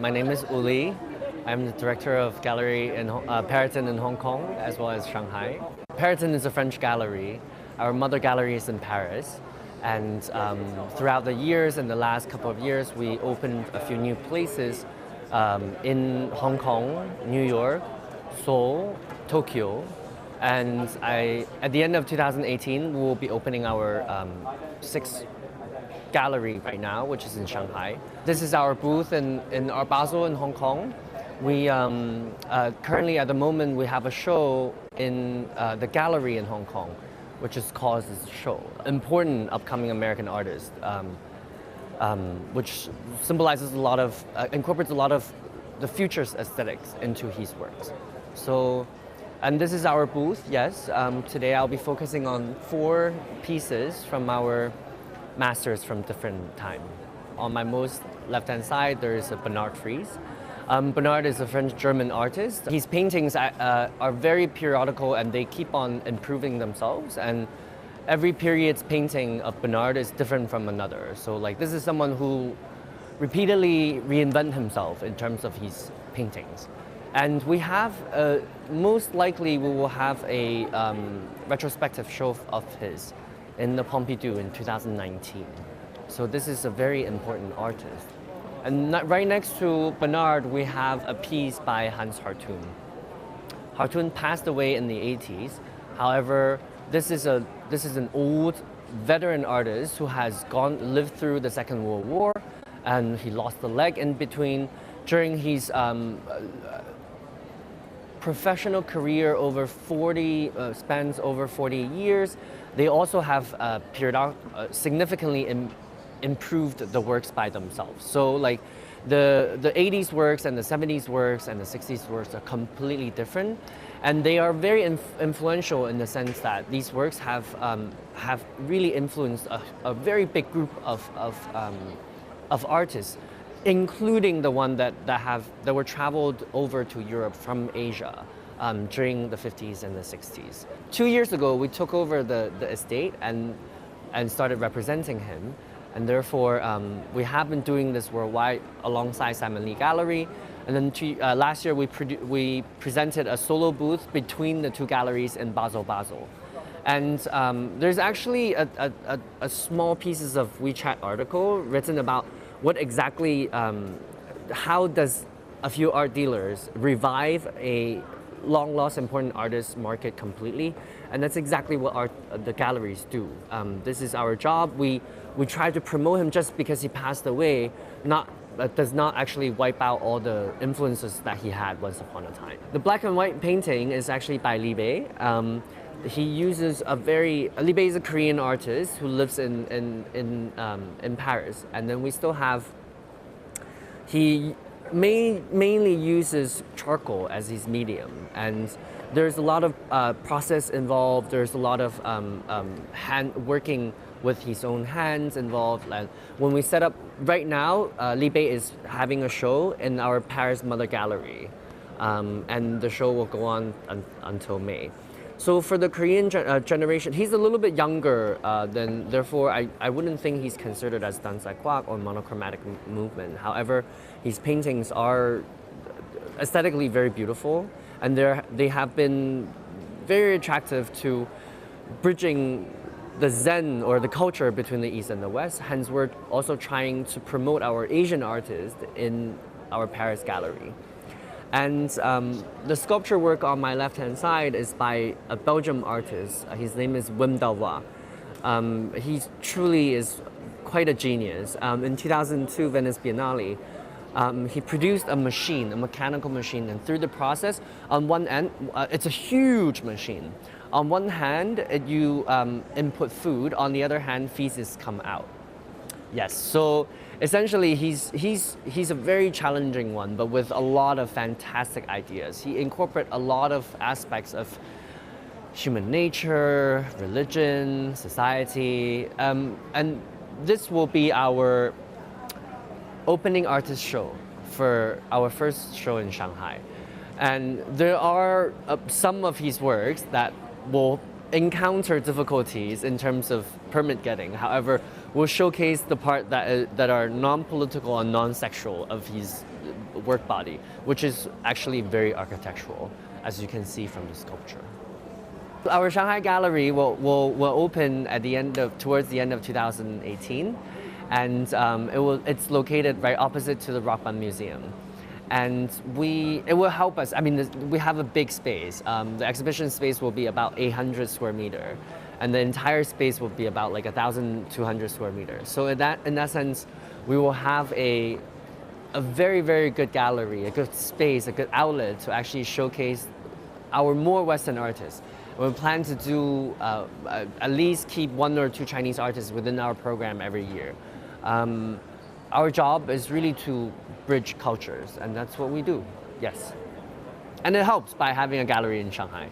My name is Uli. I'm the director of gallery in Perrotin in Hong Kong as well as Shanghai. Perrotin is a French gallery. Our mother gallery is in Paris. And throughout the years, in the last couple of years, we opened a few new places in Hong Kong, New York, Seoul, Tokyo. And at the end of 2018, we will be opening our sixth gallery right now, which is in Shanghai. This is our booth in our Basel in Hong Kong. We currently, at the moment, we have a show in the gallery in Hong Kong, which is called this show. Important upcoming American artist, which symbolizes a lot of, incorporates a lot of the future's aesthetics into his works. So, and this is our booth, yes. Today I'll be focusing on 4 pieces from our masters from different time. On my most left-hand side, there is a Bernard Frize. Bernard is a French-German artist. His paintings are very periodical and they keep on improving themselves. And every period's painting of Bernard is different from another. So like this is someone who repeatedly reinvents himself in terms of his paintings. And we have, most likely we will have a retrospective show of his in the Pompidou in 2019. So this is a very important artist. And right next to Bernard, we have a piece by Hartung. Hartung passed away in the 80s. However, this is an old veteran artist who has lived through the Second World War, and he lost a leg in between. During his professional career spans over 40 years, they also have significantly improved the works by themselves. So like the 80s works and the 70s works and the 60s works are completely different. And they are very influential in the sense that these works have really influenced a very big group of artists, including the one that were traveled over to Europe from Asia during the 50s and the 60s. 2 years ago, we took over the estate and started representing him. And therefore, we have been doing this worldwide alongside Simon Lee Gallery. And then last year, we presented a solo booth between the 2 galleries in Basel. And there's actually a small pieces of WeChat article written about what exactly, how does a few art dealers revive a long-lost important artist market completely? And that's exactly what the galleries do. This is our job. We try to promote him just because he passed away, does not actually wipe out all the influences that he had once upon a time. The black and white painting is actually by Li Bae. He uses Li Bae is a Korean artist who lives in Paris. And then we still have, he mainly uses charcoal as his medium. And there's a lot of process involved. There's a lot of working with his own hands involved. And when we set up, right now, Li Bae is having a show in our Paris Mother Gallery. And the show will go on until May. So for the Korean generation, he's a little bit younger therefore I wouldn't think he's considered as dansai kwak or monochromatic movement. However, his paintings are aesthetically very beautiful, and they have been very attractive to bridging the Zen or the culture between the East and the West. Hence, we're also trying to promote our Asian artists in our Paris gallery. And the sculpture work on my left-hand side is by a Belgian artist. His name is Wim Delvoye. He truly is quite a genius. In 2002 Venice Biennale, he produced a machine, a mechanical machine, and through the process, on one end, it's a huge machine. On one hand, you input food, on the other hand, feces come out. Yes, so essentially he's a very challenging one, but with a lot of fantastic ideas. He incorporates a lot of aspects of human nature, religion, society, and this will be our opening artist show for our first show in Shanghai. And there are some of his works that will encounter difficulties in terms of permit getting. However, we'll showcase the part that are non-political and non-sexual of his work body, which is actually very architectural, as you can see from the sculpture. Our Shanghai gallery will open at towards the end of 2018, and it's located right opposite to the Rockbund Museum. And it will help us. I mean, we have a big space. The exhibition space will be about 800 square meter, and the entire space will be about like 1,200 square meters. So in that sense, we will have a very, very good gallery, a good space, a good outlet to actually showcase our more Western artists. We plan to do at least keep 1 or 2 Chinese artists within our program every year. Our job is really to bridge cultures, and that's what we do, yes. And it helps by having a gallery in Shanghai.